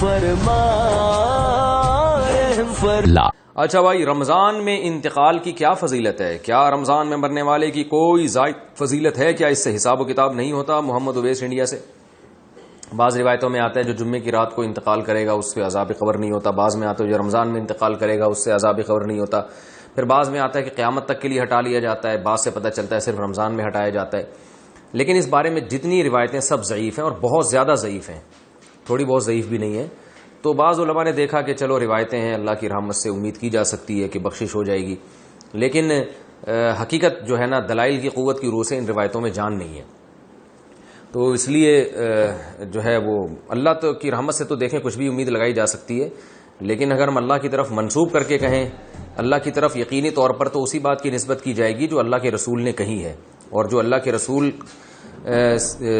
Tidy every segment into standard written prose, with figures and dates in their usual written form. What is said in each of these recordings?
فرما رحم فرما۔ اچھا بھائی، رمضان میں انتقال کی کیا فضیلت ہے؟ کیا رمضان میں مرنے والے کی کوئی زائد فضیلت ہے؟ کیا اس سے حساب و کتاب نہیں ہوتا؟ محمد اویس انڈیا سے۔ بعض روایتوں میں آتا ہے جو جمعے کی رات کو انتقال کرے گا اس سے عذاب قبر نہیں ہوتا، بعض میں آتا ہے جو رمضان میں انتقال کرے گا اس سے عذاب قبر نہیں ہوتا، پھر بعض میں آتا ہے کہ قیامت تک کے لیے ہٹا لیا جاتا ہے، بعض سے پتہ چلتا ہے صرف رمضان میں ہٹایا جاتا ہے۔ لیکن اس بارے میں جتنی روایتیں سب ضعیف ہیں اور بہت زیادہ ضعیف ہیں، تھوڑی بہت ضعیف بھی نہیں ہیں۔ تو بعض علماء نے دیکھا کہ چلو روایتیں ہیں، اللہ کی رحمت سے امید کی جا سکتی ہے کہ بخشش ہو جائے گی، لیکن حقیقت جو ہے نا دلائل کی قوت کی روح سے ان روایتوں میں جان نہیں ہے۔ تو اس لیے جو ہے وہ اللہ کی رحمت سے تو دیکھیں کچھ بھی امید لگائی جا سکتی ہے، لیکن اگر ہم اللہ کی طرف منسوب کر کے کہیں اللہ کی طرف یقینی طور پر، تو اسی بات کی نسبت کی جائے گی جو اللہ کے رسول نے کہی ہے، اور جو اللہ کے رسول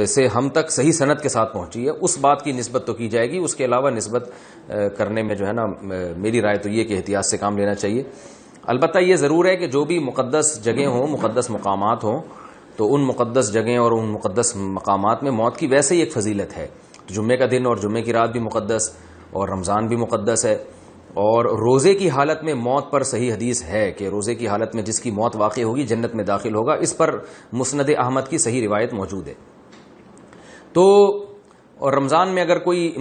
سے ہم تک صحیح سند کے ساتھ پہنچی ہے اس بات کی نسبت تو کی جائے گی۔ اس کے علاوہ نسبت کرنے میں جو ہے نا میری رائے تو یہ کہ احتیاط سے کام لینا چاہیے۔ البتہ یہ ضرور ہے کہ جو بھی مقدس جگہیں ہوں، مقدس مقامات ہوں، تو ان مقدس جگہیں اور ان مقدس مقامات میں موت کی ویسے ہی ایک فضیلت ہے۔ جمعے کا دن اور جمعے کی رات بھی مقدس، اور رمضان بھی مقدس ہے، اور روزے کی حالت میں موت پر صحیح حدیث ہے کہ روزے کی حالت میں جس کی موت واقع ہوگی جنت میں داخل ہوگا، اس پر مسند احمد کی صحیح روایت موجود ہے۔ تو اور رمضان میں اگر کوئی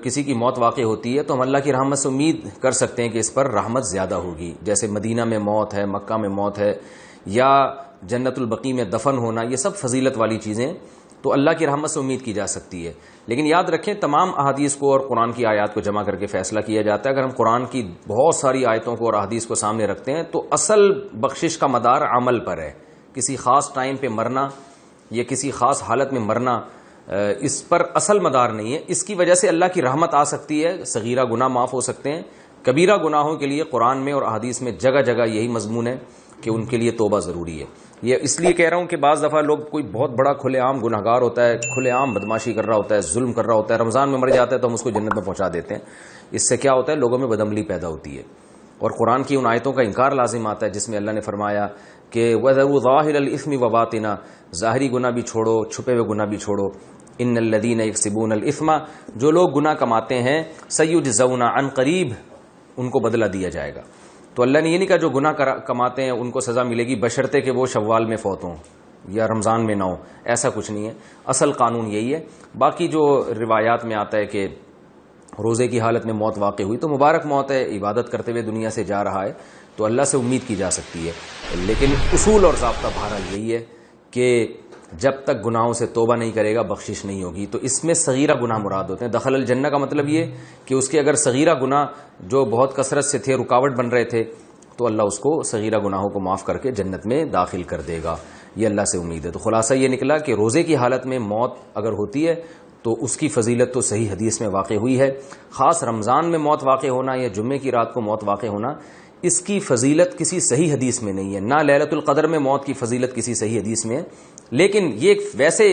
کسی کی موت واقع ہوتی ہے تو ہم اللہ کی رحمت سے امید کر سکتے ہیں کہ اس پر رحمت زیادہ ہوگی، جیسے مدینہ میں موت ہے، مکہ میں موت ہے، یا جنت البقیع میں دفن ہونا، یہ سب فضیلت والی چیزیں تو اللہ کی رحمت سے امید کی جا سکتی ہے۔ لیکن یاد رکھیں تمام احادیث کو اور قرآن کی آیات کو جمع کر کے فیصلہ کیا جاتا ہے۔ اگر ہم قرآن کی بہت ساری آیتوں کو اور احادیث کو سامنے رکھتے ہیں تو اصل بخشش کا مدار عمل پر ہے، کسی خاص ٹائم پہ مرنا یا کسی خاص حالت میں مرنا اس پر اصل مدار نہیں ہے۔ اس کی وجہ سے اللہ کی رحمت آ سکتی ہے، صغیرہ گناہ معاف ہو سکتے ہیں، کبیرہ گناہوں کے لیے قرآن میں اور احادیث میں جگہ جگہ یہی مضمون ہے کہ ان کے لیے توبہ ضروری ہے۔ یہ اس لیے کہہ رہا ہوں کہ بعض دفعہ لوگ کوئی بہت بڑا کھلے عام گناہ گار ہوتا ہے، کھلے عام بدماشی کر رہا ہوتا ہے، ظلم کر رہا ہوتا ہے، رمضان میں مر جاتا ہے تو ہم اس کو جنت میں پہنچا دیتے ہیں۔ اس سے کیا ہوتا ہے؟ لوگوں میں بدعملی پیدا ہوتی ہے، اور قرآن کی ان آیتوں کا انکار لازم آتا ہے جس میں اللہ نے فرمایا کہ وَذَرُوا ظَاهِرَ الْإِثْمِ وَبَاطِنَهُ، ظاہری گناہ بھی چھوڑو، چھپے ہوئے گناہ بھی چھوڑو۔ ان الذین یکسبون الاثم، جو لوگ گناہ کماتے ہیں، سیجزون، عن قریب ان کو بدلہ دیا جائے گا۔ تو اللہ نے یہ نہیں کہا جو گناہ کماتے ہیں ان کو سزا ملے گی بشرطے کہ وہ شوال میں فوت ہوں یا رمضان میں نہ ہو، ایسا کچھ نہیں ہے، اصل قانون یہی ہے۔ باقی جو روایات میں آتا ہے کہ روزے کی حالت میں موت واقع ہوئی تو مبارک موت ہے، عبادت کرتے ہوئے دنیا سے جا رہا ہے تو اللہ سے امید کی جا سکتی ہے، لیکن اصول اور ضابطہ بہرحال یہی ہے کہ جب تک گناہوں سے توبہ نہیں کرے گا بخشش نہیں ہوگی۔ تو اس میں صغیرہ گناہ مراد ہوتے ہیں۔ دخل الجنہ کا مطلب یہ کہ اس کے اگر صغیرہ گناہ جو بہت کثرت سے تھے، رکاوٹ بن رہے تھے، تو اللہ اس کو صغیرہ گناہوں کو معاف کر کے جنت میں داخل کر دے گا، یہ اللہ سے امید ہے۔ تو خلاصہ یہ نکلا کہ روزے کی حالت میں موت اگر ہوتی ہے تو اس کی فضیلت تو صحیح حدیث میں واقع ہوئی ہے۔ خاص رمضان میں موت واقع ہونا یا جمعے کی رات کو موت واقع ہونا، اس کی فضیلت کسی صحیح حدیث میں نہیں ہے، نہ لیلۃ القدر میں موت کی فضیلت کسی صحیح حدیث میں ہے۔ لیکن یہ ویسے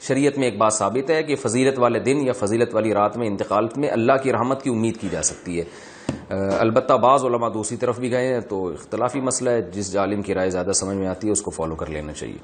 شریعت میں ایک بات ثابت ہے کہ فضیلت والے دن یا فضیلت والی رات میں انتقال میں اللہ کی رحمت کی امید کی جا سکتی ہے۔ البتہ بعض علماء دوسری طرف بھی گئے ہیں، تو اختلافی مسئلہ ہے، جس عالم کی رائے زیادہ سمجھ میں آتی ہے اس کو فالو کر لینا چاہیے۔